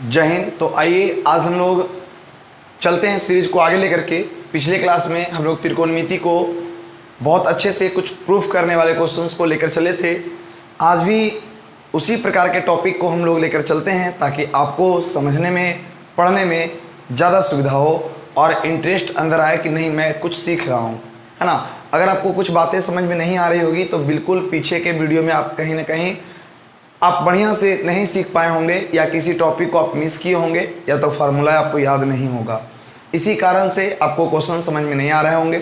जय हिंद। तो आइए आज हम लोग चलते हैं सीरीज को आगे लेकर के। पिछले क्लास में हम लोग त्रिकोणमिति को बहुत अच्छे से कुछ प्रूफ करने वाले क्वेश्चंस को लेकर चले थे। आज भी उसी प्रकार के टॉपिक को हम लोग लेकर चलते हैं ताकि आपको समझने में, पढ़ने में ज़्यादा सुविधा हो और इंटरेस्ट अंदर आए कि नहीं मैं कुछ सीख रहा हूँ, है ना। अगर आपको कुछ बातें समझ में नहीं आ रही होगी तो बिल्कुल पीछे के वीडियो में आप कहीं ना कहीं आप बढ़िया से नहीं सीख पाए होंगे या किसी टॉपिक को आप मिस किए होंगे या तो फार्मूला आपको याद नहीं होगा। इसी कारण से आपको क्वेश्चन समझ में नहीं आ रहे होंगे।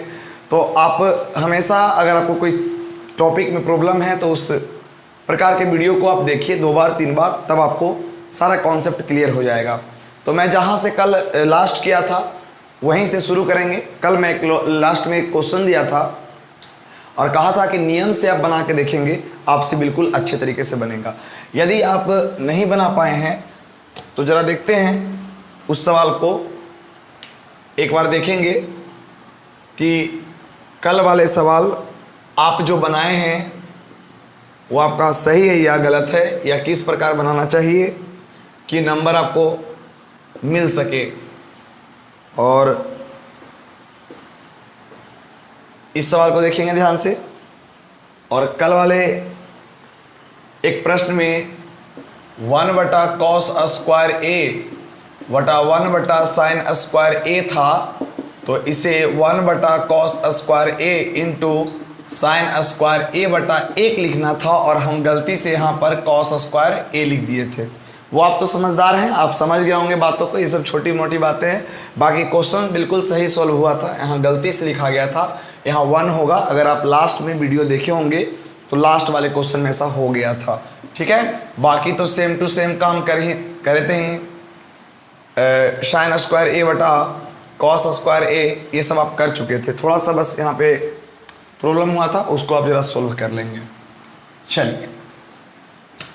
तो आप हमेशा अगर आपको कोई टॉपिक में प्रॉब्लम है तो उस प्रकार के वीडियो को आप देखिए 2 बार 3 बार, तब आपको सारा कॉन्सेप्ट क्लियर हो जाएगा। तो मैं जहाँ से कल लास्ट किया था वहीं से शुरू करेंगे। कल मैं लास्ट में एक क्वेश्चन दिया था और कहा था कि नियम से आप बना के देखेंगे आपसे बिल्कुल अच्छे तरीके से बनेगा। यदि आप नहीं बना पाए हैं तो ज़रा देखते हैं उस सवाल को एक बार देखेंगे कि कल वाले सवाल आप जो बनाए हैं वो आपका सही है या गलत है, या किस प्रकार बनाना चाहिए कि नंबर आपको मिल सके। और इस सवाल को देखेंगे ध्यान से। और कल वाले एक प्रश्न में 1/cos स्क्वायर ए बटा 1/sin स्क्वायर ए था, तो इसे 1/cos स्क्वायर ए इंटू साइन स्क्वायर ए बटा 1 लिखना था और हम गलती से यहाँ पर cos स्क्वायर ए लिख दिए थे। वो आप तो समझदार हैं, आप समझ गए होंगे बातों को। ये सब छोटी मोटी बातें हैं, बाकी क्वेश्चन बिल्कुल सही सॉल्व हुआ था। यहाँ गलती से लिखा गया था, यहाँ 1 होगा। अगर आप लास्ट में वीडियो देखे होंगे तो लास्ट वाले क्वेश्चन में ऐसा हो गया था, ठीक है। बाकी तो सेम टू सेम काम करते हैं। साइन स्क्वायर ए बटा कॉस स्क्वायर ए ये सब आप कर चुके थे। थोड़ा सा बस यहाँ पे प्रॉब्लम हुआ था, उसको आप जरा सोल्व कर लेंगे। चलिए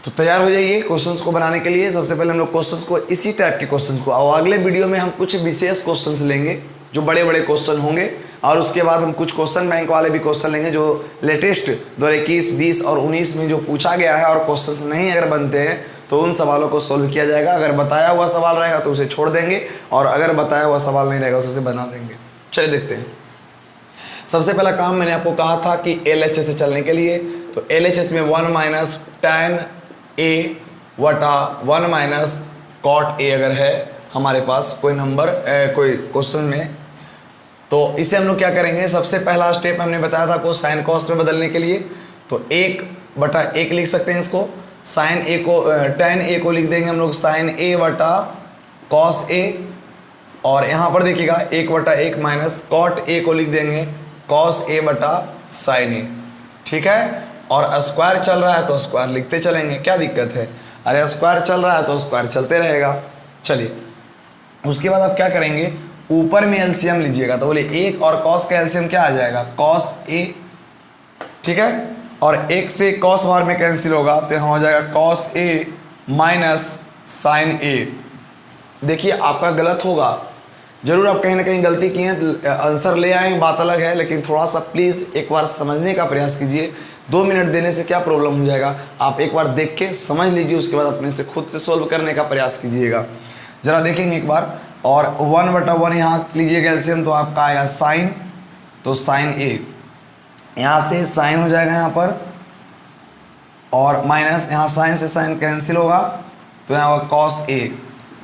तो तैयार हो जाइए क्वेश्चंस को बनाने के लिए। सबसे पहले हम लोग क्वेश्चंस को, इसी टाइप के क्वेश्चंस को, और अगले वीडियो में हम कुछ विशेष क्वेश्चंस लेंगे जो बड़े बड़े क्वेश्चन होंगे, और उसके बाद हम कुछ क्वेश्चन बैंक वाले भी क्वेश्चन लेंगे जो लेटेस्ट 2021, 20 और 19 में जो पूछा गया है। और क्वेश्चंस नहीं अगर बनते हैं तो उन सवालों को सोल्व किया जाएगा। अगर बताया हुआ सवाल रहेगा तो उसे छोड़ देंगे, और अगर बताया हुआ सवाल नहीं रहेगा तो उसे बना देंगे। चलिए देखते हैं। सबसे पहला काम मैंने आपको कहा था कि LHS से चलने के लिए, तो LHS में 1 - tan A बटा 1 - cot A अगर है हमारे पास कोई नंबर कोई क्वेश्चन में, तो इसे हम लोग क्या करेंगे। सबसे पहला स्टेप हमने बताया था आपको साइन कॉस में बदलने के लिए, तो 1/1 लिख सकते हैं इसको। साइन ए को tan A को लिख देंगे हम लोग साइन A बटा कॉस A, और यहाँ पर देखिएगा 1/1 माइनस कॉट A को लिख देंगे कॉस A बटा साइन A, ठीक है। और स्क्वायर चल रहा है तो स्क्वायर लिखते चलेंगे, क्या दिक्कत है। अरे स्क्वायर चल रहा है तो स्क्वायर चलते रहेगा। चलिए उसके बाद आप क्या करेंगे, ऊपर में एलसीएम लीजिएगा। तो बोले 1 और कॉस का एलसीएम क्या आ जाएगा, कॉस A, ठीक है। और 1 से कॉस बाहर में कैंसिल होगा तो यहाँ हो जाएगा cos A minus sine A। देखिए आपका गलत होगा, जरूर आप कहीं ना कहीं गलती की है, आंसर ले आए बात अलग है, लेकिन थोड़ा सा प्लीज़ एक बार समझने का प्रयास कीजिए। 2 मिनट देने से क्या प्रॉब्लम हो जाएगा, आप एक बार देख के समझ लीजिए, उसके बाद अपने से खुद से सोल्व करने का प्रयास कीजिएगा। जरा देखेंगे एक बार। और 1/1 यहाँ लीजिएगा एलसीएम, तो आपका आएगा साइन, तो साइन A, यहाँ से साइन हो जाएगा यहाँ पर, और माइनस यहाँ साइन से साइन कैंसिल होगा तो यहाँ होगा कॉस A,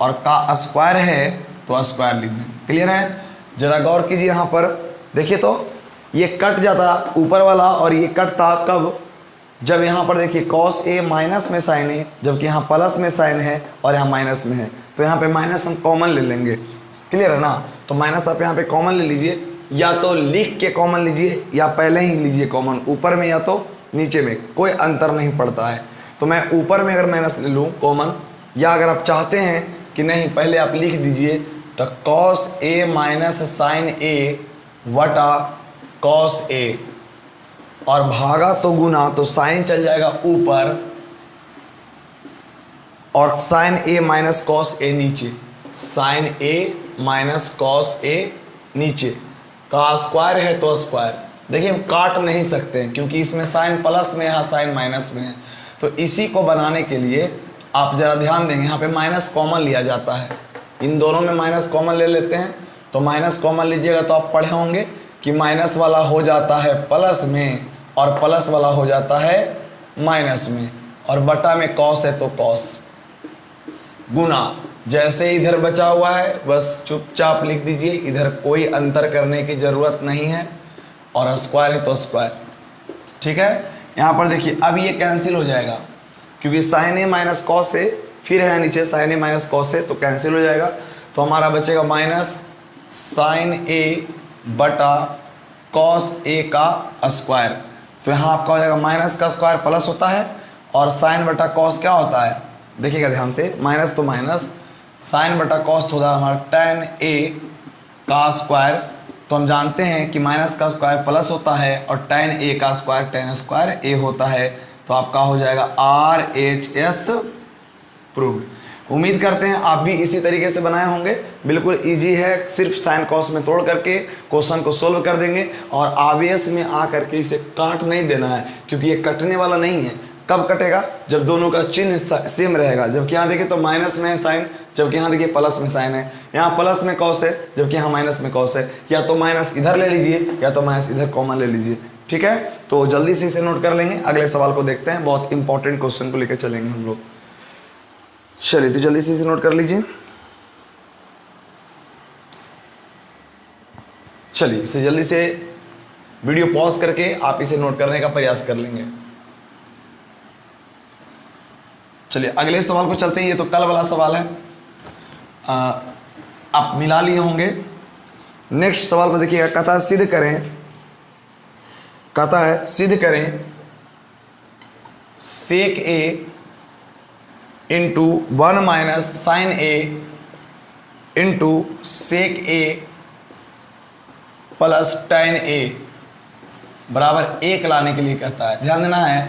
और का स्क्वायर है तो स्क्वायर लिख दें। क्लियर है। जरा गौर कीजिए यहाँ पर, देखिए तो ये कट जाता ऊपर वाला, और ये कटता कब, जब यहाँ पर देखिए कॉस A माइनस में साइन है, जबकि यहाँ प्लस में साइन है और यहाँ माइनस में है, तो यहाँ पे माइनस हम कॉमन ले लेंगे। क्लियर है ना। तो माइनस आप यहाँ पे कॉमन ले लीजिए, या तो लिख के कॉमन लीजिए या पहले ही लीजिए कॉमन, ऊपर में या तो नीचे में, कोई अंतर नहीं पड़ता है। तो मैं ऊपर में अगर माइनस ले लूँ कॉमन, या अगर आप चाहते हैं कि नहीं पहले आप लिख दीजिए, तो cos A minus sine A बटा कॉस A, और भागा तो गुना, तो साइन चल जाएगा ऊपर और sine A minus cos A नीचे, sine A minus cos A नीचे, का स्क्वायर है तो स्क्वायर। देखिए हम काट नहीं सकते हैं क्योंकि इसमें साइन प्लस में है, यहाँ साइन माइनस में है। तो इसी को बनाने के लिए आप जरा ध्यान देंगे यहाँ पे माइनस कॉमन लिया जाता है, इन दोनों में माइनस कॉमन ले लेते हैं। तो माइनस कॉमन लीजिएगा तो आप पढ़े होंगे कि माइनस वाला हो जाता है प्लस में और प्लस वाला हो जाता है माइनस में, और बटा में कॉस है तो कॉस। गुना जैसे इधर बचा हुआ है बस चुपचाप लिख दीजिए, इधर कोई अंतर करने की ज़रूरत नहीं है, और स्क्वायर है तो स्क्वायर। ठीक है, यहाँ पर देखिए अब ये कैंसिल हो जाएगा क्योंकि साइन ए माइनस कॉस ए, फिर है नीचे साइन ए माइनस कॉस ए, तो कैंसिल हो जाएगा। तो हमारा बचेगा माइनस साइन ए बटा कॉस ए का स्क्वायर। तो यहाँ आपका हो जाएगा माइनस का स्क्वायर प्लस होता है, और साइन बटा कॉस क्या होता है, देखिएगा ध्यान से, माइनस तो माइनस, साइन बटा कॉस होता है हमारा टेन ए का स्क्वायर। तो हम जानते हैं कि माइनस का स्क्वायर प्लस होता है और टेन ए का स्क्वायर टेन स्क्वायर ए होता है। तो आपका हो जाएगा RHS प्रूव्ड। उम्मीद करते हैं आप भी इसी तरीके से बनाए होंगे, बिल्कुल इजी है, सिर्फ साइन कॉस में तोड़ करके क्वेश्चन को सोल्व कर देंगे, और आवेश में आ करके इसे काट नहीं देना है क्योंकि ये कटने वाला नहीं है। कब कटेगा, जब दोनों का चिन्ह सेम रहेगा। जबकि यहाँ देखिए तो माइनस में है साइन, जबकि यहाँ देखिए प्लस में साइन है, यहाँ प्लस में कॉस है जबकि यहाँ माइनस में कॉस है। या तो माइनस इधर ले लीजिए या तो माइनस इधर कॉमन ले लीजिए। ठीक है, तो जल्दी से इसे नोट कर लेंगे। अगले सवाल को देखते हैं, बहुत इंपॉर्टेंट क्वेश्चन को लेकर चलेंगे हम लोग। चलिए तो जल्दी से इसे नोट कर लीजिए। चलिए इसे जल्दी से वीडियो पॉज करके आप इसे नोट करने का प्रयास कर लेंगे। चलिए अगले सवाल को चलते हैं, ये तो कल वाला सवाल है, आप मिला लिए होंगे। नेक्स्ट सवाल को देखिएगा, कहता है सिद्ध करें, कहता है सिद्ध करें सेक A into 1 minus sine A into sec A plus tan ए बराबर 1 लाने के लिए कहता है। ध्यान देना है,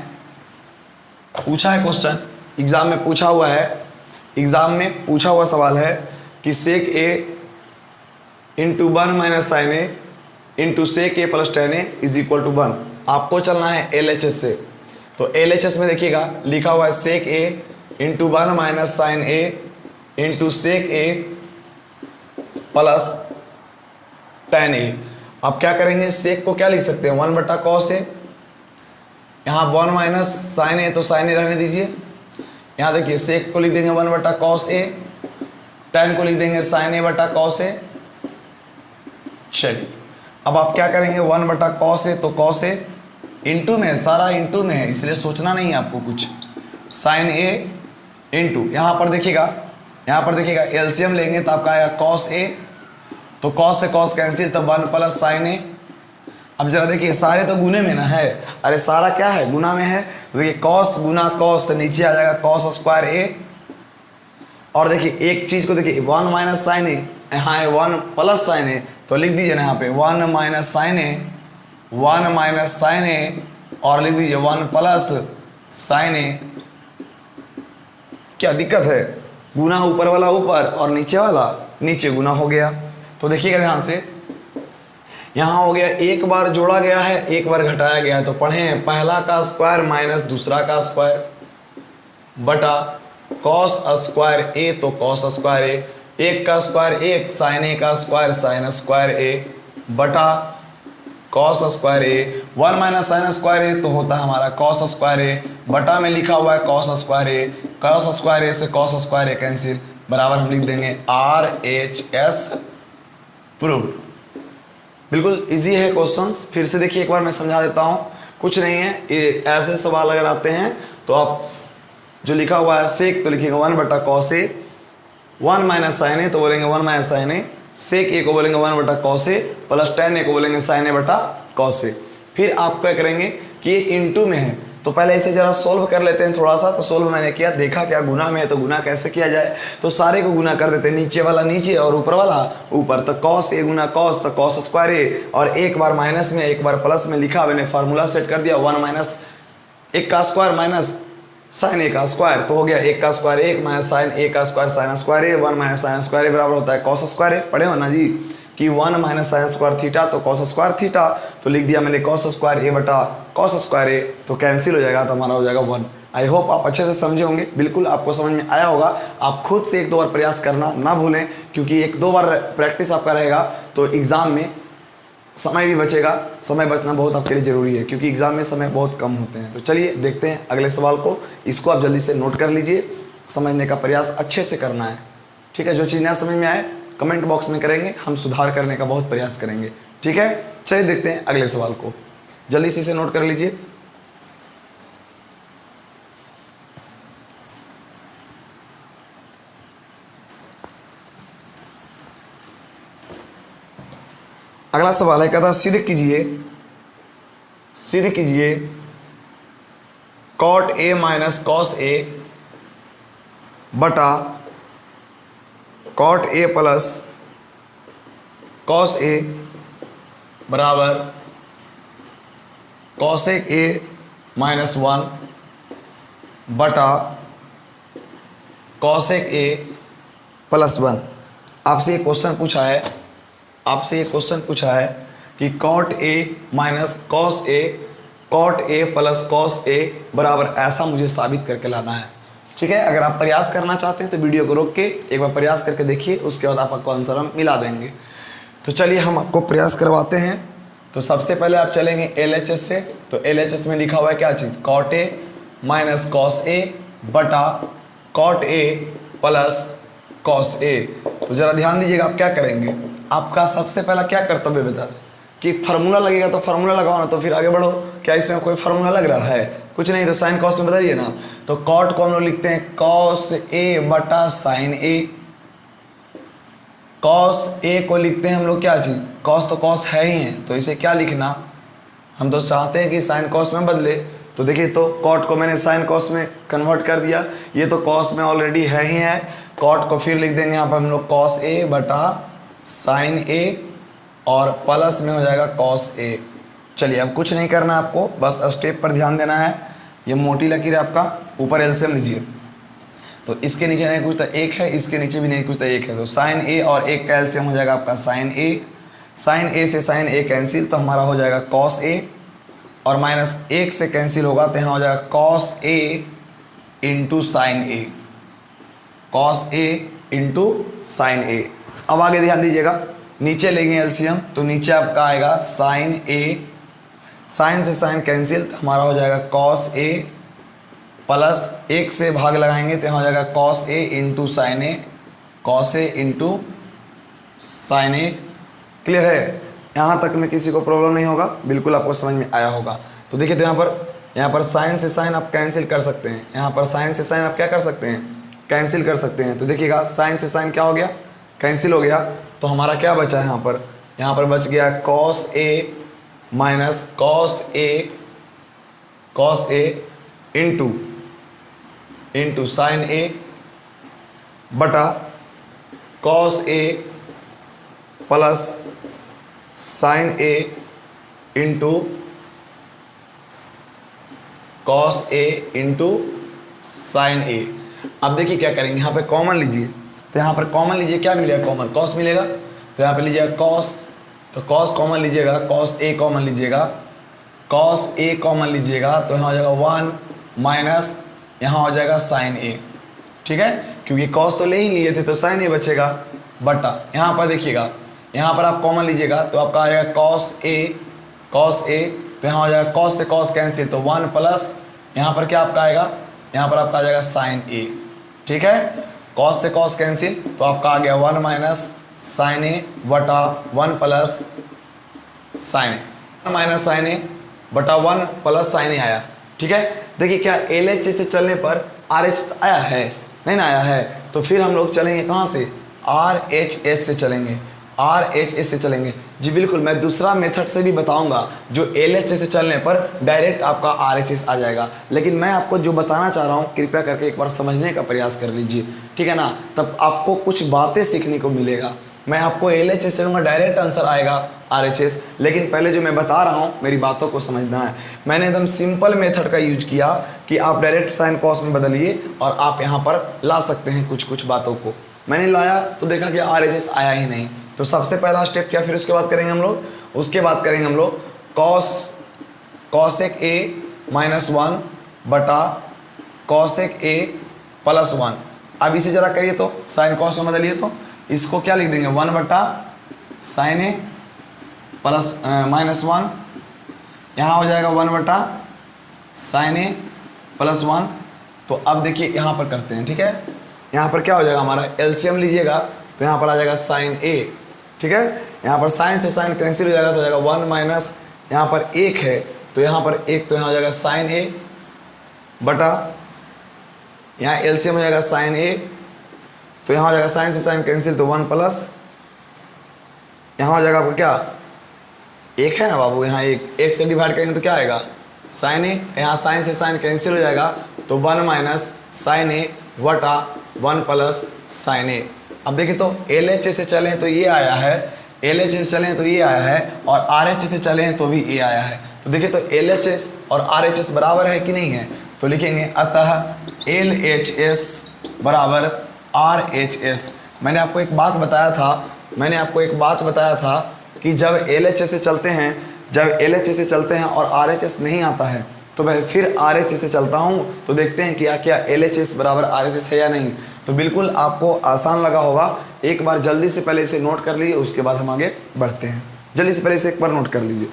पूछा है क्वेश्चन, एग्जाम में पूछा हुआ है, एग्जाम में पूछा हुआ सवाल है कि sec A into 1 minus sine A into sec A plus tan A is equal to 1। आपको चलना है LHS से। तो LHS में देखिएगा लिखा हुआ है सेक A into 1 minus sine A into sec A plus tan ए। अब क्या करेंगे, सेक को क्या लिख सकते हैं, 1 बटा कॉस ए, यहाँ 1 माइनस साइन ए तो साइन ए रहने दीजिए। यहाँ देखिए सेक को लिख देंगे 1 बटा कॉस ए, टेन को लिख देंगे साइन ए बटा कॉस ए। चलिए अब आप क्या करेंगे, 1 बटा कॉस ए तो कॉस ए, इंटू में, सारा इंटू में है इसलिए सोचना नहीं है आपको कुछ, साइन ए इंटू, यहाँ पर देखिएगा एलसीएम लेंगे तो आपका आएगा कॉस ए, तो कॉस से कॉस कैंसिल, तो 1 प्लस साइन ए। अब जरा देखिए सारे तो गुने में ना है, अरे सारा क्या है, गुना में है। तो देखिए कॉस गुना कॉस, तो नीचे आ जाएगा कॉस स्क्वायर ए। और देखिए एक चीज को देखिए 1 माइनस साइन ए, यहाँ है 1 प्लस साइन ए, तो लिख दीजिए ना यहाँ पे 1 माइनस साइन ए, 1 माइनस साइन ए, और लिख दीजिए 1 प्लस साइन ए। क्या दिक्कत है, गुना ऊपर वाला ऊपर और नीचे वाला नीचे, गुना हो गया। तो देखिएगा ध्यान से, यहाँ हो गया एक बार जोड़ा गया है, एक बार घटाया गया है। तो पढ़ें, पहला का स्क्वायर माइनस दूसरा का स्क्वायर बटा कॉस स्क्वायर ए तो कॉस स्क्वायर ए, एक का स्क्वायर एक, साइन ए का स्क्वायर साइन स्क्वायर ए बटा कॉस स्क्वायर ए। 1 माइनस साइन स्क्वायर ए तो होता है हमारा कॉस स्क्वायर ए, बटा में लिखा हुआ है कॉस स्क्वायर ए, कॉस स्क्वायर ए से कॉस स्क्वायर ए कैंसिल, बराबर हम लिख देंगे RHS प्रूव्ड। बिल्कुल इजी है क्वेश्चन। फिर से देखिए एक बार मैं समझा देता हूँ, कुछ नहीं है, ये ऐसे सवाल अगर आते हैं तो आप जो लिखा हुआ है सेक तो लिखेंगे 1 बटा कॉस ए, 1 माइनस साइन ए तो बोलेंगे 1 माइनस साइन ए, सेक ए को बोलेंगे 1 बटा कॉस ए, प्लस टेन ए को बोलेंगे साइन ए बटा कॉस ए। फिर आप क्या करेंगे कि ये इंटू में है, तो पहले इसे जरा सोल्व कर लेते हैं थोड़ा सा। तो सोल्व मैंने किया, देखा क्या गुना में है, तो गुना कैसे किया जाए, तो सारे को गुना कर देते हैं, नीचे वाला नीचे और ऊपर वाला ऊपर। तो कॉस ए गुना कॉस, तो कॉस स्क्वायर ए, और एक बार माइनस में एक बार प्लस में लिखा, मैंने फार्मूला सेट कर दिया, 1 माइनस 1 का स्क्वायर माइनस साइन ए का स्क्वायर, तो हो गया 1 का स्क्वायर 1 माइनस साइन ए का स्क्वायर साइन स्क्वायर ए, 1 माइनस साइन स्क्वायर ए बराबर होता है कॉस स्क्वायर ए। पढ़े हो ना जी कि 1 माइनस साइन स्क्वायर थीटा तो कॉस स्क्वायर थीटा, तो लिख दिया मैंने कॉस स्क्वायर ए बटा कॉस स्क्वायर ए, तो कैंसिल हो जाएगा, तो हमारा हो जाएगा 1। आई होप आप अच्छे से समझे होंगे, बिल्कुल आपको समझ में आया होगा। आप खुद से 1-2 बार प्रयास करना ना भूलें, क्योंकि 1-2 बार प्रैक्टिस आपका रहेगा तो एग्ज़ाम में समय भी बचेगा। समय बचना बहुत आपके लिए ज़रूरी है, क्योंकि एग्ज़ाम में समय बहुत कम होते हैं। तो चलिए देखते हैं अगले सवाल को। इसको आप जल्दी से नोट कर लीजिए, समझने का प्रयास अच्छे से करना है, ठीक है। जो चीज़ नया समझ में आए कमेंट बॉक्स में करेंगे, हम सुधार करने का बहुत प्रयास करेंगे, ठीक है। चलिए देखते हैं अगले सवाल को, जल्दी से इसे नोट कर लीजिए। अगला सवाल है, कहता सिद्ध कीजिए कॉट ए माइनस कॉस ए बटा cot A plus cos A बराबर कॉसेक ए माइनस 1 बटा कॉसेक ए प्लस 1। आपसे ये क्वेश्चन पूछा है कि cot A minus cos A, cot A plus cos A बराबर ऐसा मुझे साबित करके लाना है, ठीक है। अगर आप प्रयास करना चाहते हैं तो वीडियो को रोक के एक बार प्रयास करके देखिए, उसके बाद आपका आंसर हम मिला देंगे। तो चलिए हम आपको प्रयास करवाते हैं। तो सबसे पहले आप चलेंगे LHS से। तो LHS में लिखा हुआ है क्या चीज़, कॉट ए माइनस कॉस ए बटा कॉट ए प्लस कॉस ए। तो ज़रा ध्यान दीजिएगा, आप क्या करेंगे, आपका सबसे पहला क्या कर्तव्य बता दें कि फार्मूला लगेगा तो फार्मूला लगाओ ना, तो फिर आगे बढ़ो। क्या इसमें कोई फार्मूला लग रहा है, कुछ नहीं। तो साइन कॉस में बताइए ना। तो कॉट को हम लोग लिखते हैं कॉस ए बटा साइन ए। कॉस ए को लिखते हैं हम लोग क्या चीज़, कॉस तो कॉस है ही है, तो इसे क्या लिखना, हम तो चाहते हैं कि साइन कॉस में बदले। तो देखिए, तो कॉट को मैंने साइन कॉस में कन्वर्ट कर दिया, ये तो कॉस में ऑलरेडी है ही है। कॉट को फिर लिख देंगे यहाँ पर हम लोग कॉस ए बटा साइन ए और प्लस में हो जाएगा कॉस ए। चलिए अब कुछ नहीं करना है आपको, बस स्टेप पर ध्यान देना है। ये मोटी लकीर है आपका, ऊपर एलसीएम लीजिए। तो इसके नीचे नहीं कुछ तो 1 है, इसके नीचे भी नहीं कुछ तो 1 है। तो साइन ए और 1 का एलसीएम हो जाएगा आपका साइन ए। साइन ए से साइन ए कैंसिल, तो हमारा हो जाएगा कॉस ए, और माइनस 1 से कैंसिल होगा तो यहाँ हो जाएगा cos A into sine A, cos A into sine ए। अब आगे ध्यान दीजिएगा, नीचे लेंगे एलसीएम, तो नीचे आपका आएगा साइन ए, साइन से साइन कैंसिल, तो हमारा हो जाएगा कॉस ए प्लस 1 से भाग लगाएंगे तो यहाँ हो जाएगा cos A into sine A, cos A into sine A. Clear है, यहाँ तक में किसी को प्रॉब्लम नहीं होगा, बिल्कुल आपको समझ में आया होगा। तो देखिए, तो यहाँ पर साइन से साइन आप कैंसिल कर सकते हैं, यहाँ पर साइन से साइन आप क्या कर सकते हैं, कैंसिल कर सकते हैं। तो देखिएगा, साइन से साइन क्या हो गया, कैंसिल हो गया। तो हमारा क्या बचा है यहाँ पर बच गया cos A minus cos A into sine ए बटा cos A plus sign A into cos A into sine ए। अब देखिए क्या करेंगे, यहाँ पे कॉमन लीजिए। तो यहाँ पर कॉमन लीजिए, क्या मिलेगा, कॉमन कॉस मिलेगा। तो यहाँ पे लीजिएगा कॉस, तो कॉस कॉमन लीजिएगा, कॉस ए कॉमन लीजिएगा, कॉस ए कॉमन लीजिएगा, तो यहाँ हो जाएगा 1 माइनस यहाँ हो जाएगा साइन ए, ठीक है। क्योंकि कॉस तो ले ही लिए थे तो साइन ए बचेगा, बटा यहाँ पर देखिएगा, यहाँ पर आप कॉमन लीजिएगा तो आपका आ जाएगा कॉस ए, तो यहाँ हो जाएगा कॉस से कॉस कैंसिल, तो 1 प्लस यहाँ पर क्या आपका आएगा, यहाँ पर आपका आ जाएगा साइन ए, ठीक है। कॉस से कॉस कैंसिल, तो आपका आ गया 1 माइनस साइन ए बटा 1 प्लस साइन ए, माइनस साइन ए बटा 1 प्लस साइन ए आया, ठीक है। देखिए क्या LHS से चलने पर RH आया है, नहीं ना आया है। तो फिर हम लोग चलेंगे कहाँ से, RHS से चलेंगे, RHS से चलेंगे। जी बिल्कुल, मैं दूसरा मेथड से भी बताऊंगा जो LHS से चलने पर डायरेक्ट आपका RHS आ जाएगा। लेकिन मैं आपको जो बताना चाह रहा हूँ, कृपया करके एक बार समझने का प्रयास कर लीजिए, ठीक है ना। तब आपको कुछ बातें सीखने को मिलेगा। मैं आपको LHS चलूँगा, डायरेक्ट आंसर आएगा RHS। लेकिन पहले जो मैं बता रहा हूँ मेरी बातों को समझना है। मैंने एकदम सिंपल मेथड का यूज किया कि आप डायरेक्ट साइन कॉस में बदलिए और आप यहाँ पर ला सकते हैं कुछ बातों को। मैंने लाया तो देखा कि RHS आया ही नहीं। तो सबसे पहला स्टेप क्या, फिर उसके बाद करेंगे हम लोग, उसके बाद करेंगे हम लोग कॉसेक ए माइनस 1 बटा कॉसेक ए प्लस 1। अब इसे जरा करिए तो साइन कॉस में बदलिए तो इसको क्या लिख देंगे 1 बटा साइन ए प्लस -1, यहाँ हो जाएगा 1 बटा साइन ए प्लस 1। तो अब देखिए यहाँ पर करते हैं, ठीक है। यहाँ पर क्या हो जाएगा हमारा एलसीएम लीजिएगा तो यहाँ पर आ जाएगा साइन ए, ठीक है। यहाँ पर साइन से साइन कैंसिल हो जाएगा तो हो जाएगा 1 माइनस यहाँ पर 1 है तो यहाँ पर 1 तो यहाँ हो जाएगा साइन ए बटा यहाँ एलसीएम हो जाएगा साइन ए तो यहाँ हो जाएगा साइन से साइन कैंसिल तो 1 प्लस यहाँ हो जाएगा आपको क्या 1 है ना बाबू, यहाँ 1 से डिवाइड करेंगे तो क्या आएगा साइन ए, यहाँ साइन से साइन कैंसिल हो जाएगा तो 1 माइनस साइन ए बटा 1 प्लस साइन ए। अब देखिए तो LHS से चलें तो ये आया है, LHS से चलें तो ये आया है और RHS से चलें तो भी ये आया है। तो देखिए तो LHS और RHS बराबर है कि नहीं है, तो लिखेंगे अतः LHS बराबर RHS। मैंने आपको एक बात बताया था कि जब LHS से चलते हैं और RHS नहीं आता है तो मैं फिर RHS से चलता हूँ तो देखते हैं क्या LHS बराबर RHS है या नहीं। तो बिल्कुल आपको आसान लगा होगा, एक बार जल्दी से पहले इसे नोट कर लीजिए, उसके बाद हम आगे बढ़ते हैं। जल्दी से पहले इसे एक बार नोट कर लीजिए।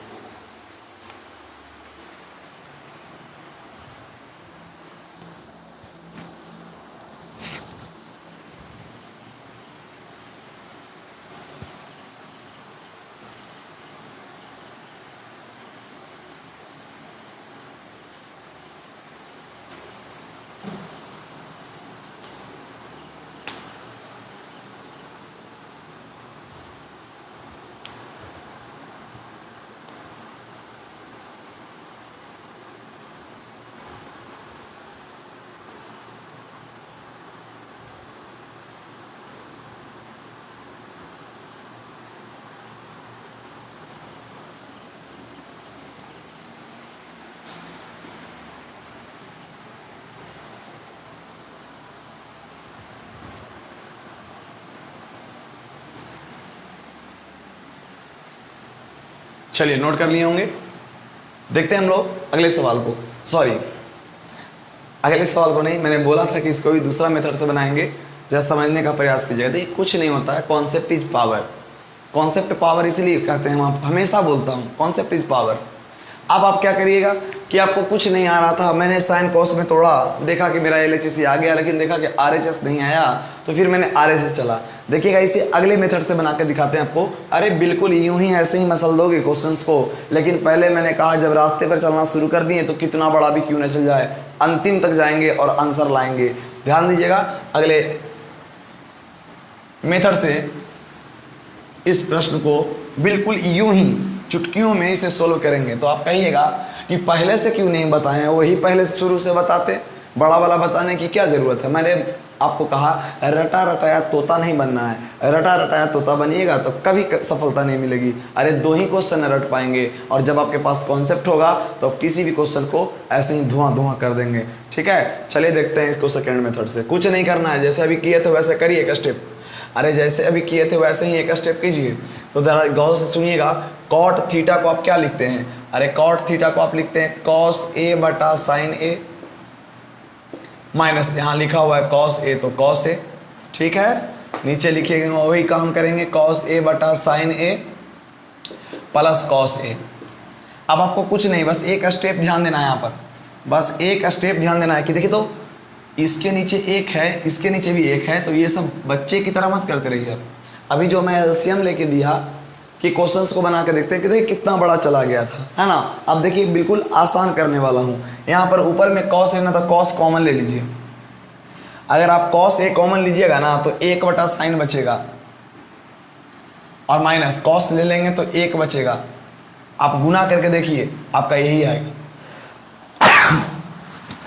चलिए नोट कर लिए होंगे। देखते हैं हम लोग अगले सवाल को, अगले सवाल को नहीं, मैंने बोला था कि इसको भी दूसरा मेथड से बनाएंगे, जरा समझने का प्रयास कीजिएगा। देखिए कुछ नहीं होता है, concept is power. Concept power इसलिए कहते हैं, हम हमेशा बोलता हूँ कॉन्सेप्ट इज पावर। अब आप क्या करिएगा कि आपको कुछ नहीं आ रहा था, मैंने साइन कॉस में तोड़ा, देखा कि मेरा LHS आ गया, लेकिन देखा कि RHS नहीं आया तो फिर मैंने RHS चला। देखिएगा इसे अगले मेथड से बना के दिखाते हैं आपको। अरे बिल्कुल यूं ही ऐसे ही मसल दोगे क्वेश्चंस को, लेकिन पहले मैंने कहा जब रास्ते पर चलना शुरू कर दिए तो कितना बड़ा भी क्यों न चल जाए, अंतिम तक जाएंगे और आंसर लाएंगे। ध्यान दीजिएगा अगले मेथड से इस प्रश्न को बिल्कुल यूं ही चुटकियों में इसे सोल्व करेंगे। तो आप कहिएगा कि पहले से क्यों नहीं बताएं, वही पहले शुरू से बताते, बड़ा वाला बताने की क्या ज़रूरत है। मैंने आपको कहा रटा रटाया तोता नहीं बनना है, रटा रटाया तोता बनिएगा तो कभी सफलता नहीं मिलेगी। अरे 2 ही क्वेश्चन रट पाएंगे, और जब आपके पास कॉन्सेप्ट होगा तो आप किसी भी क्वेश्चन को ऐसे ही धुआं कर देंगे। ठीक है, चलिए देखते हैं इसको सेकेंड मेथड से। कुछ नहीं करना है, जैसे अभी किए थे वैसे करिए एक स्टेप। अरे जैसे अभी किए थे वैसे ही एक स्टेप कीजिए। तो जरा गौर से सुनिएगा, कॉट थीटा को आप क्या लिखते हैं? अरे कॉट थीटा को आप लिखते हैं कॉस ए बटा साइन ए, माइनस यहाँ लिखा हुआ है कॉस ए तो कॉस ए। ठीक है, नीचे लिखिएगा वही काम करेंगे, कॉस ए बटा साइन ए प्लस कॉस ए। अब आपको कुछ नहीं, बस एक स्टेप ध्यान देना है यहाँ पर, बस एक स्टेप ध्यान देना है कि देखिए तो इसके नीचे एक है, इसके नीचे भी एक है, तो ये सब बच्चे की तरह मत करते रहिए। अभी जो मैं एलसीएम लेके दिया कि क्वेश्चंस को बना के देखते हैं कि देखिए कितना बड़ा चला गया था, है ना। अब देखिए बिल्कुल आसान करने वाला हूँ। यहाँ पर ऊपर में कॉस है ना, तो कॉस कॉमन ले लीजिए। अगर आप कॉस ए कॉमन लीजिएगा ना तो 1 बटा साइन बचेगा, और माइनस कॉस ले लेंगे तो 1 बचेगा। आप गुना करके देखिए आपका यही आएगा।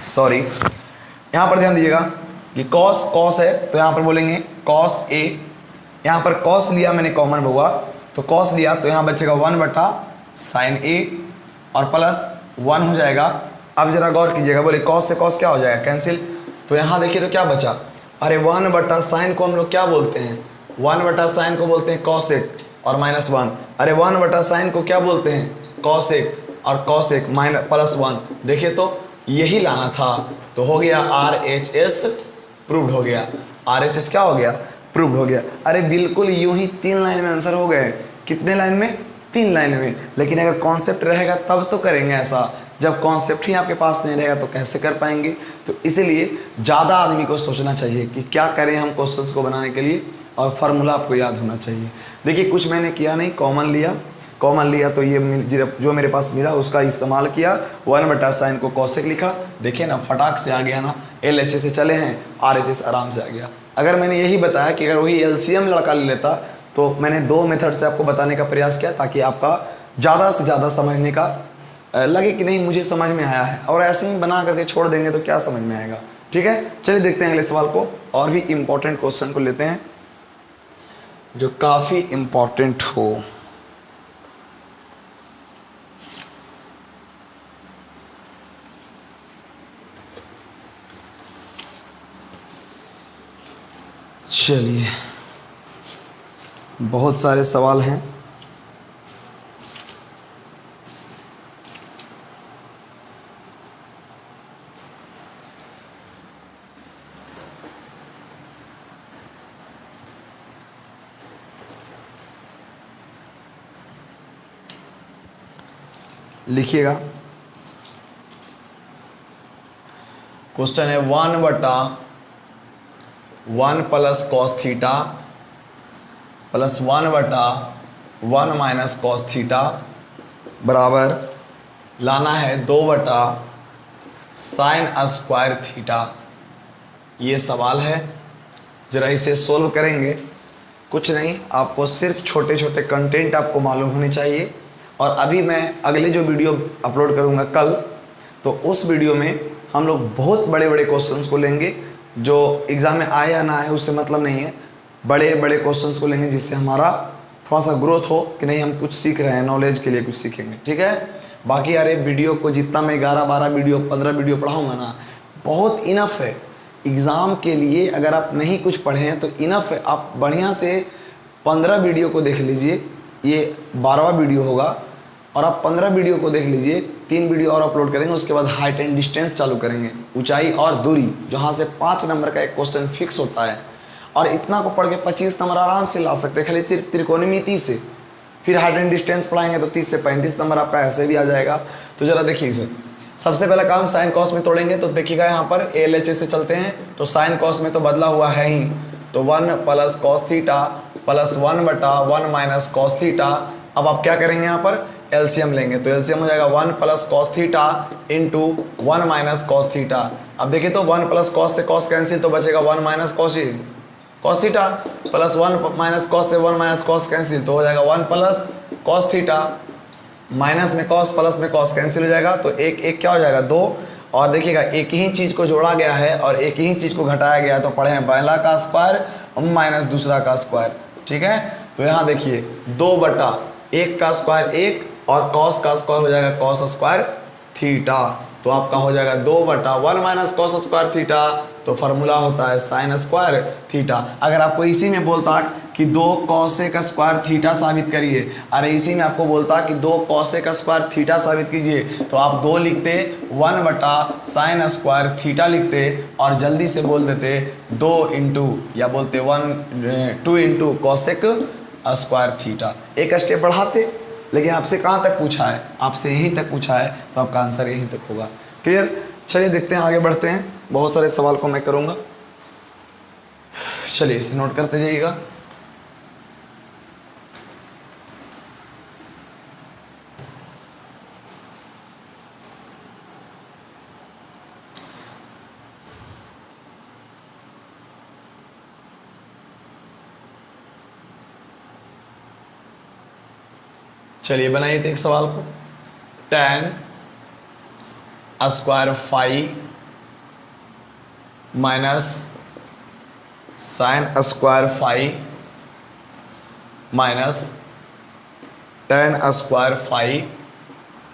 सॉरी, यहाँ पर ध्यान दीजिएगा कि कॉस कॉस है तो यहाँ पर बोलेंगे कॉस ए। यहाँ पर कॉस लिया मैंने कॉमन हुआ तो कॉस लिया, तो यहाँ बचेगा 1 बटा साइन ए और प्लस 1 हो जाएगा। अब जरा गौर कीजिएगा, बोले कॉस से कॉस क्या हो जाएगा, कैंसिल। तो यहाँ देखिए तो क्या बचा, अरे 1 बटा साइन को हम लोग क्या बोलते हैं, 1 बटा साइन को बोलते हैं कॉसेक और माइनस 1। अरे 1 बटा साइन को क्या बोलते हैं, कॉसेक और कॉसेक माइनस प्लस 1। देखिए तो यही लाना था। तो हो गया RHS प्रूव्ड हो गया। RHS क्या हो गया? प्रूव्ड हो गया। अरे बिल्कुल यूं ही 3 लाइन में आंसर हो गए। कितने लाइन में? 3 लाइन में। लेकिन अगर कॉन्सेप्ट रहेगा तब तो करेंगे ऐसा, जब कॉन्सेप्ट ही आपके पास नहीं रहेगा तो कैसे कर पाएंगे? तो इसीलिए ज़्यादा आदमी को सोचना चाहिए कि क्या करें हम क्वेश्चंस को बनाने के लिए, और फार्मूला आपको याद होना चाहिए। देखिए कुछ मैंने किया नहीं, कॉमन लिया तो ये जो मेरे पास मिला उसका इस्तेमाल किया, 1/sin को कॉसेक लिखा। देखिए ना फटाक से आ गया ना, LHS से चले हैं, RHS आराम से आ गया। अगर मैंने यही बताया कि अगर वही LCM लड़का ले लेता, तो मैंने 2 मेथड से आपको बताने का प्रयास किया ताकि आपका ज़्यादा से ज़्यादा समझने का लगे कि नहीं मुझे समझ में आया है। और ऐसे ही बना करके छोड़ देंगे तो क्या समझ में आएगा? ठीक है, चलिए देखते हैं अगले सवाल को, और भी इम्पोर्टेंट क्वेश्चन को लेते हैं जो काफ़ी इम्पोर्टेंट हो। चलिए बहुत सारे सवाल हैं। लिखिएगा। क्वेश्चन है 1/1 plus cos theta plus 1/1 minus cos theta बराबर लाना है 2/sin स्क्वायर थीटा। ये सवाल है, जरा इसे सोल्व करेंगे। कुछ नहीं, आपको सिर्फ छोटे छोटे कंटेंट आपको मालूम होने चाहिए। और अभी मैं अगले जो वीडियो अपलोड करूँगा कल, तो उस वीडियो में हम लोग बहुत बड़े बड़े क्वेश्चंस को लेंगे, जो एग्ज़ाम में आए या ना आए उससे मतलब नहीं है। बड़े बड़े क्वेश्चंस को लेंगे जिससे हमारा थोड़ा सा ग्रोथ हो कि नहीं हम कुछ सीख रहे हैं, नॉलेज के लिए कुछ सीखेंगे। ठीक है, बाकी यार वीडियो को जितना मैं 11-12 वीडियो 15 वीडियो पढ़ाऊँगा ना, बहुत इनफ है एग्ज़ाम के लिए। अगर आप नहीं कुछ पढ़े हैं तो इनफ है, आप बढ़िया से 15 वीडियो को देख लीजिए। ये 12वां वीडियो होगा, और आप 15 वीडियो को देख लीजिए। 3 वीडियो और अपलोड करेंगे, उसके बाद हाइट एंड डिस्टेंस चालू करेंगे, ऊंचाई और दूरी, जहां से 5 नंबर का एक क्वेश्चन फिक्स होता है। और इतना को पढ़ के 25 नंबर आराम से ला सकते हैं, खाली त्रिकोणमिति से। फिर हाइट एंड डिस्टेंस पढ़ाएंगे तो 30 से 35 नंबर आपका ऐसे भी आ जाएगा। तो जरा देखिए सर, सबसे पहला काम साइन कॉस में तोड़ेंगे। तो देखिएगा यहाँ पर LHS से चलते हैं, तो साइन कॉस में तो बदला हुआ है ही। तो 1 plus cos theta plus 1/1 minus cos theta. अब आप क्या करेंगे यहाँ पर? LCM लेंगे। तो LCM हो जाएगा 1 plus cos theta into 1 minus cos theta. अब देखिए तो 1 प्लस कॉस से कॉस कैंसिल, तो बचेगा 1 minus cos theta, plus 1 minus cos से 1 माइनस कॉस कैंसिल, तो हो जाएगा 1 प्लस कॉस थीटा, माइनस में कॉस प्लस में कॉस कैंसिल हो जाएगा। तो एक क्या हो जाएगा? 2। और देखिएगा एक ही चीज़ को जोड़ा गया है और एक ही चीज़ को घटाया गया है, तो पढ़े हैं पहला का स्क्वायर माइनस दूसरा का स्क्वायर। ठीक है, तो यहाँ देखिए 2/1 का स्क्वायर 1 और कॉस का स्क्वायर हो जाएगा कॉस स्क्वायर थीटा। तो आपका हो जाएगा 2/1 माइनस कॉस स्क्वायर थीटा। तो फार्मूला होता है साइन स्क्वायर थीटा। अगर आपको इसी में बोलता कि 2 कॉसेक स्क्वायर थीटा साबित करिए, अरे इसी में आपको बोलता कि 2 कॉसेक स्क्वायर थीटा साबित कीजिए, तो आप 2 लिखते, 1/sin स्क्वायर थीटा लिखते और जल्दी से बोल देते 2 इंटू, या बोलते 2 इंटू कॉसेक स्क्वायर थीटा। एक स्टेप बढ़ाते। लेकिन आपसे कहाँ तक पूछा है? आपसे यहीं तक पूछा है, तो आपका आंसर यहीं तक होगा। क्लियर? चलिए देखते हैं, आगे बढ़ते हैं। बहुत सारे सवाल को मैं करूँगा, चलिए इसे नोट करते जाइएगा। चलिए बनाइए एक सवाल को। tan square phi minus sine square phi minus tan square phi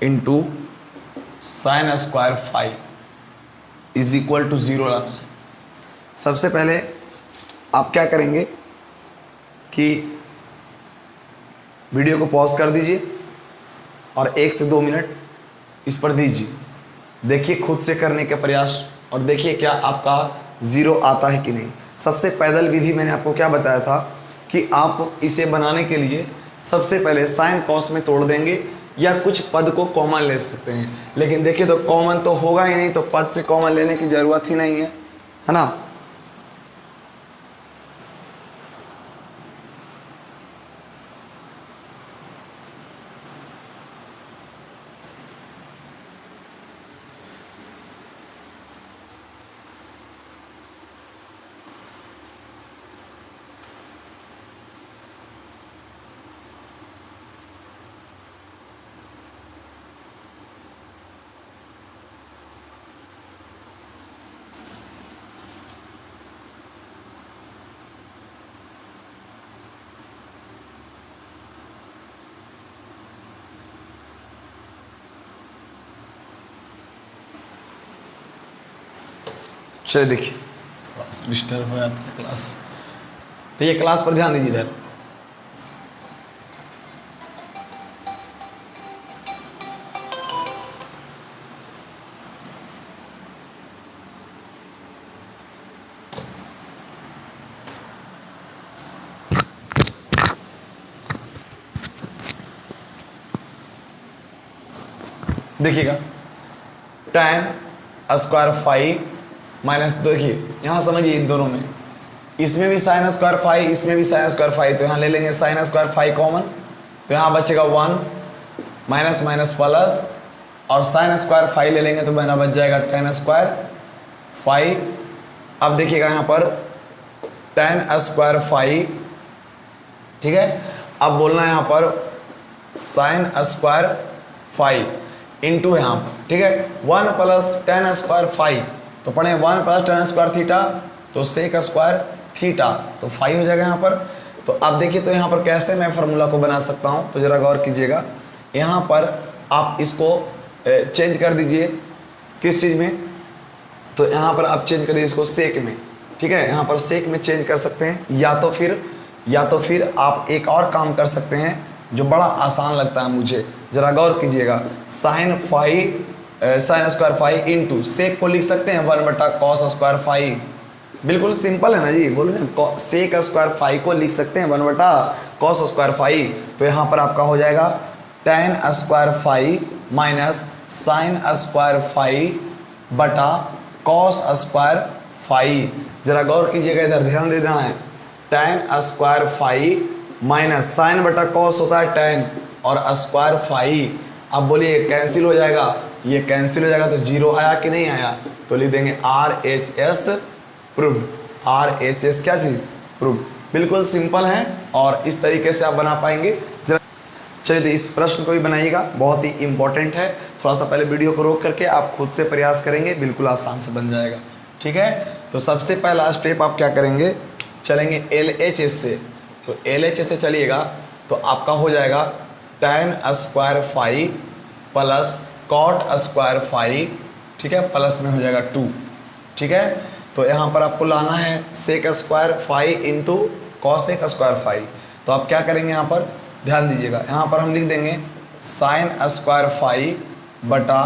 into sine square phi is equal to 0 लाना है। सबसे पहले आप क्या करेंगे कि वीडियो को पॉज कर दीजिए और 1 से 2 मिनट इस पर दीजिए। देखिए खुद से करने के प्रयास और देखिए क्या आपका ज़ीरो आता है कि नहीं। सबसे पैदल विधि मैंने आपको क्या बताया था कि आप इसे बनाने के लिए सबसे पहले साइन कॉस में तोड़ देंगे या कुछ पद को कॉमन ले सकते हैं, लेकिन देखिए तो कॉमन तो होगा ही नहीं, तो पद से कॉमन लेने की ज़रूरत ही नहीं है ना। चलिए देखिए, क्लास डिस्टर्ब हो जाता है क्लास, तो ये क्लास पर ध्यान दीजिए इधर। देखिएगा tan स्क्वायर फाइव माइनस, देखिए यहाँ समझिए इन दोनों में, इसमें भी साइन स्क्वायर फाइव, इसमें भी साइन स्क्वायर फाइव, तो यहाँ ले लेंगे साइन स्क्वायर फाइव कॉमन, तो यहाँ बचेगा 1 माइनस माइनस प्लस, और साइन स्क्वायर फाइव ले लेंगे तो मेरा बच जाएगा tan स्क्वायर फाइव। अब देखिएगा यहाँ पर tan स्क्वायर फाइव, ठीक है। अब बोलना है यहाँ पर साइन स्क्वायर फाइव इंटू यहाँ पर, ठीक है, 1 प्लस tan स्क्वायर फाइव, तो पढ़े 1 प्लस tan स्क्वायर थीटा, तो सेक स्क्वायर थीटा, तो 5 हो जाएगा यहाँ पर। तो अब देखिए तो यहाँ पर कैसे मैं फार्मूला को बना सकता हूँ, तो ज़रा गौर कीजिएगा। यहाँ पर आप इसको चेंज कर दीजिए किस चीज़ में, तो यहाँ पर आप चेंज करिए इसको सेक में, ठीक है। यहाँ पर सेक में चेंज कर सकते हैं, या तो फिर आप एक और काम कर सकते हैं जो बड़ा आसान लगता है मुझे, ज़रा गौर कीजिएगा। Sine square five into sec को लिख सकते हैं 1/cos स्क्वायर फाइव, बिल्कुल सिंपल है ना जी, बोलो ना, सेक स्क्वायर फाइव को लिख सकते हैं 1/cos स्क्वायर फाइव, तो यहाँ पर आपका हो जाएगा tan square five minus sine square five बटा cos स्क्वायर फाइव। जरा गौर कीजिएगा, इधर ध्यान देना है, tan square five minus sine बटा cos होता है tan, और स्क्वायर फाइव, अब बोलिए कैंसिल हो जाएगा, ये कैंसिल हो जाएगा, तो जीरो आया कि नहीं आया, तो लिख देंगे RHS प्रूव्ड। RHS क्या चीज़, प्रूव्ड। बिल्कुल सिंपल है और इस तरीके से आप बना पाएंगे। जरा चलिए तो इस प्रश्न को भी बनाइएगा, बहुत ही इंपॉर्टेंट है। थोड़ा सा पहले वीडियो को रोक करके आप खुद से प्रयास करेंगे, बिल्कुल आसान से बन जाएगा, ठीक है। तो सबसे पहला स्टेप आप क्या करेंगे, चलेंगे LHS से, तो LHS से चलिएगा तो आपका हो जाएगा tan square five plus cot square five, ठीक है, प्लस में हो जाएगा 2, ठीक है। तो यहाँ पर आपको लाना है sec square five into cosec square five, तो आप क्या करेंगे, यहाँ पर ध्यान दीजिएगा, यहाँ पर हम लिख देंगे साइन स्क्वायर फाइव बटा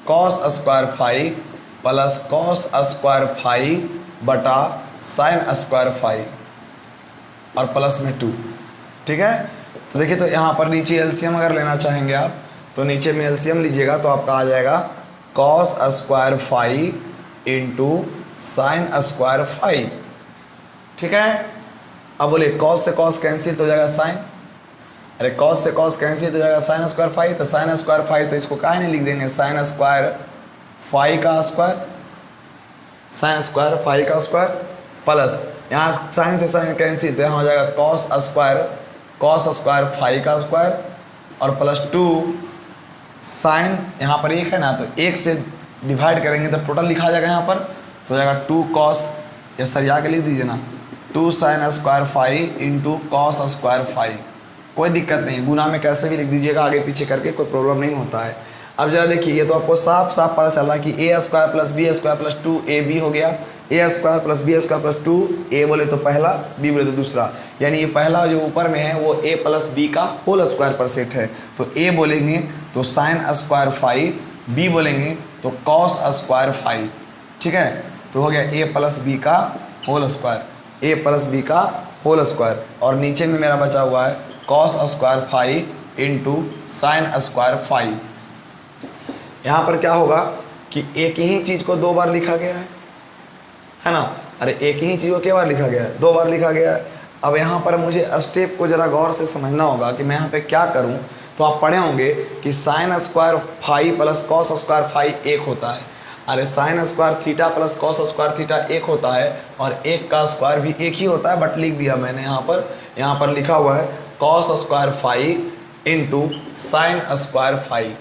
cos square five plus cos square five बटा साइन स्क्वायर फाइव और प्लस में 2, ठीक है। तो देखिए तो यहाँ पर नीचे एलसीएम अगर लेना चाहेंगे आप, तो नीचे में एलसीएम लीजिएगा तो आपका आ जाएगा cos square five into sine square five, ठीक है। अब बोलिए कॉस से कॉस कैंसिल तो हो जाएगा साइन, अरे कॉस से कॉस कैंसिल तो हो जाएगा साइन स्क्वायर फाइव, तो साइन स्क्वायर फाइव, तो इसको काहे नहीं लिख देंगे साइन स्क्वायर फाइव का स्क्वायर, साइन स्क्वायर फाइव का स्क्वायर प्लस यहाँ साइन से साइन कैंसिल, तो यहाँ हो जाएगा कॉस स्क्वायर फाइव का स्क्वायर और प्लस 2 साइन, यहाँ पर एक है ना, तो एक से डिवाइड करेंगे तो टोटल लिखा जाएगा यहाँ पर, तो हो जाएगा 2 कॉस, ये सरिया के लिख दीजिए ना, 2 sign square five into cos square five, कोई दिक्कत नहीं, गुना में कैसे भी लिख दीजिएगा आगे पीछे करके, कोई प्रॉब्लम नहीं होता है। अब जरा देखिए, ये तो आपको साफ साफ पता चला कि a square plus b square plus 2ab हो गया, a square plus b square plus 2, a बोले तो पहला, बी बोले तो दूसरा, यानी ये पहला जो ऊपर में है वो a प्लस बी का होल स्क्वायर पर सेट है, तो ए बोलेंगे तो साइन स्क्वायर फाइव बी बोलेंगे तो कॉस स्क्वायर फाई, ठीक है। तो हो गया ए प्लस बी का whole square, A plus B का होल स्क्वायर, और नीचे में मेरा बचा हुआ है cos square phi into sine square phi. यहाँ पर क्या होगा कि एक ही चीज़ को दो बार लिखा गया है ना। अरे एक ही चीज़ को क्या बार लिखा गया है, दो बार लिखा गया है। अब यहाँ पर मुझे स्टेप को ज़रा गौर से समझना होगा कि मैं यहाँ पे क्या करूँ। तो आप पढ़े होंगे कि sine square phi plus cos square phi एक होता है। अरे sine square theta plus cos square theta एक होता है, और एक का स्क्वायर भी एक ही होता है, बट लिख दिया मैंने यहाँ पर लिखा हुआ है cos square phi into sine square phi.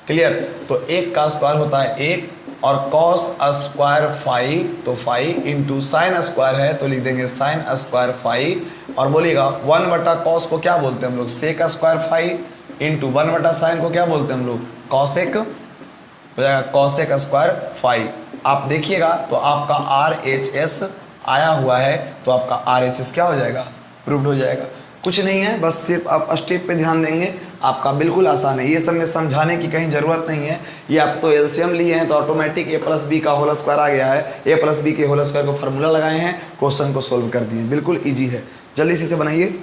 Clear. तो एक का स्क्वायर होता है एक, और कॉस स्क्वायर फाई तो फाई इंटू साइन स्क्वायर है तो लिख देंगे साइन स्क्वायर फाई। और बोलिएगा 1/कॉस को क्या बोलते हैं हम लोग, सेक स्क्वायर फाई, इंटू 1/साइन को क्या बोलते हैं हम लोग, कॉसेक, हो जाएगा कॉसेक स्क्वायर फाई। आप देखिएगा तो आपका RHS आया हुआ है, तो आपका RHS क्या हो जाएगा, प्रूव्ड हो जाएगा। कुछ नहीं है, बस सिर्फ आप स्टेप पे ध्यान देंगे, आपका बिल्कुल आसान है। ये सब में समझाने की कहीं ज़रूरत नहीं है। ये आप तो एलसीएम लिए हैं तो ऑटोमेटिक ए प्लस बी का होल स्क्वायर आ गया है, ए प्लस बी के होल स्क्वायर को फार्मूला लगाए हैं, क्वेश्चन को सोल्व कर दिए, बिल्कुल ईजी है। जल्दी से इसे बनाइए।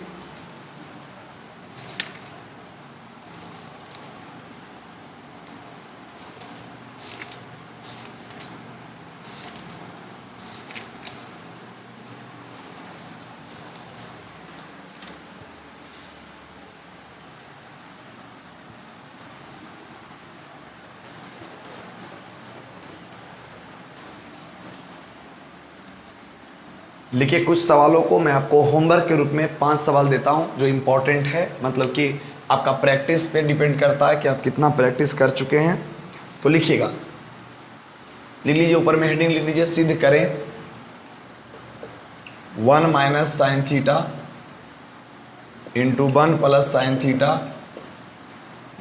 लिखिए कुछ सवालों को मैं आपको होमवर्क के रूप में 5 सवाल देता हूं जो इम्पोर्टेंट है, मतलब कि आपका प्रैक्टिस पे डिपेंड करता है कि आप कितना प्रैक्टिस कर चुके हैं। तो लिखिएगा, लिख लीजिए, ऊपर में हेडिंग लिख लीजिए, सिद्ध करें 1 minus sine theta into 1 plus sign theta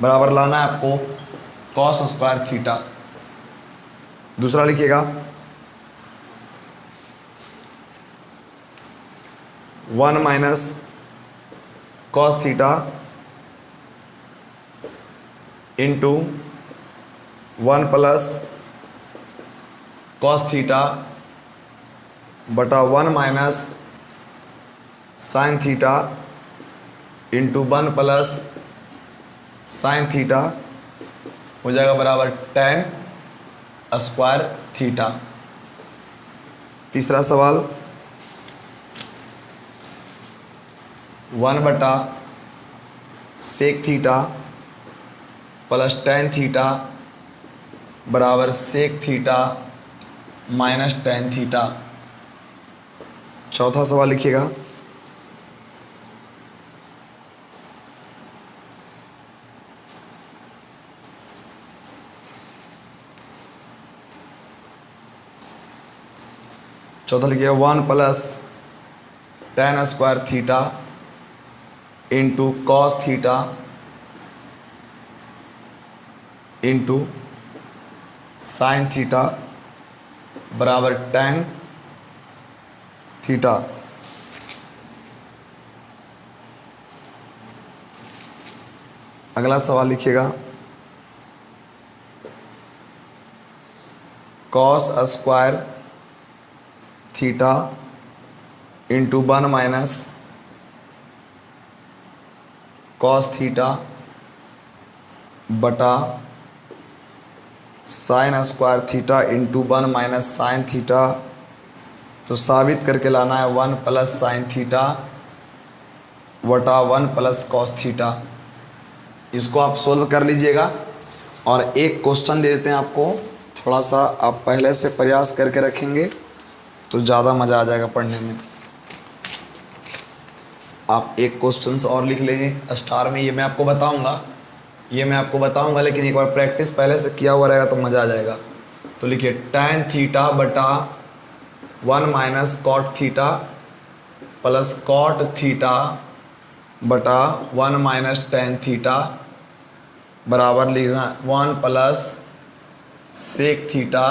बराबर लाना है आपको कॉस स्क्वायर थीटा। दूसरा लिखिएगा 1 minus cos theta into 1 plus cos theta बटा 1 minus sine theta into 1 plus sine theta हो जाएगा बराबर tan स्क्वायर थीटा। तीसरा सवाल 1 बटा sec theta plus tan theta बराबर sec theta minus tan theta. चौथा सवाल लिखिएगा चौथा लिखिएगा 1 plus tan square theta into cos theta into sine theta बराबर tan थीटा। अगला सवाल लिखिएगा cos square theta into 1 minus cos theta बटा sine square theta into 1 minus sine theta. तो साबित करके लाना है 1 प्लस साइन थीटा बटा 1 प्लस कॉस थीटा। इसको आप सोल्व कर लीजिएगा, और एक क्वेश्चन दे देते हैं आपको, थोड़ा सा आप पहले से प्रयास करके रखेंगे तो ज़्यादा मज़ा आ जाएगा पढ़ने में। आप एक क्वेश्चन और लिख लेंगे स्टार में, ये मैं आपको बताऊंगा, लेकिन एक बार प्रैक्टिस पहले से किया हुआ रहेगा तो मज़ा आ जाएगा। तो लिखिए tan थीटा बटा 1 minus cot theta plus cot theta बटा 1 माइनस tan थीटा बराबर लिखना 1 plus sec theta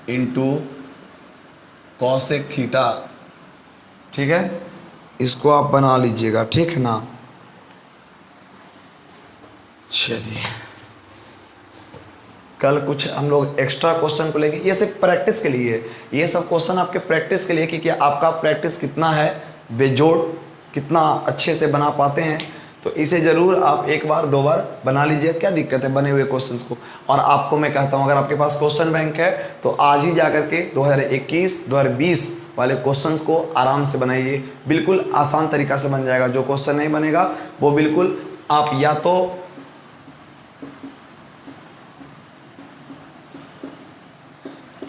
into cosec theta. ठीक है, इसको आप बना लीजिएगा, ठीक है ना। चलिए कल कुछ हम लोग एक्स्ट्रा क्वेश्चन को लेंगे, ये सिर्फ प्रैक्टिस के लिए है। ये सब क्वेश्चन आपके प्रैक्टिस के लिए कि आपका प्रैक्टिस कितना है, बेजोड़ कितना अच्छे से बना पाते हैं। तो इसे ज़रूर आप एक बार दो बार बना लीजिए, क्या दिक्कत है बने हुए क्वेश्चंस को। और आपको मैं कहता हूँ अगर आपके पास क्वेश्चन बैंक है तो आज ही जाकर के 2021-2020 वाले क्वेश्चंस को आराम से बनाइए, बिल्कुल आसान तरीका से बन जाएगा। जो क्वेश्चन नहीं बनेगा वो बिल्कुल आप या तो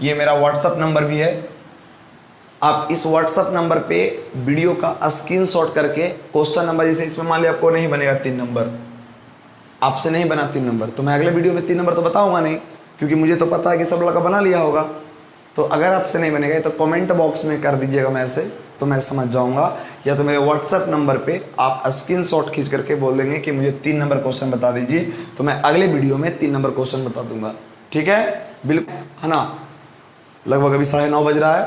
ये मेरा व्हाट्सअप नंबर भी है, आप इस व्हाट्सअप नंबर पे वीडियो का स्क्रीनशॉट करके क्वेश्चन नंबर, जैसे इसमें मान लिया आपको नहीं बनेगा 3 नंबर, आपसे नहीं बना 3 नंबर, तो मैं अगले वीडियो में 3 नंबर तो बताऊंगा नहीं, क्योंकि मुझे तो पता है कि सब लड़का बना लिया होगा। तो अगर आपसे नहीं बनेगा तो कमेंट बॉक्स में कर दीजिएगा मैसेज, तो मैं समझ जाऊंगा। या तो मेरे व्हाट्सएप नंबर पे आप स्क्रीनशॉट खींच करके बोल देंगे कि मुझे 3 नंबर क्वेश्चन बता दीजिए, तो मैं अगले वीडियो में 3 नंबर क्वेश्चन बता दूंगा। ठीक है, बिल्कुल है ना। लगभग अभी 9:30 बज रहा है,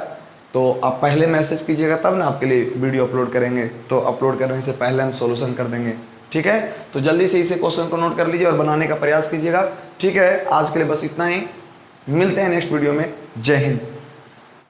तो आप पहले मैसेज कीजिएगा तब ना आपके लिए वीडियो अपलोड करेंगे, तो अपलोड करने से पहले हम सॉल्यूशन कर देंगे। ठीक है, तो जल्दी से इसे क्वेश्चन को नोट कर लीजिए और बनाने का प्रयास कीजिएगा। ठीक है, आज के लिए बस इतना ही, मिलते हैं नेक्स्ट वीडियो में। जय हिंद।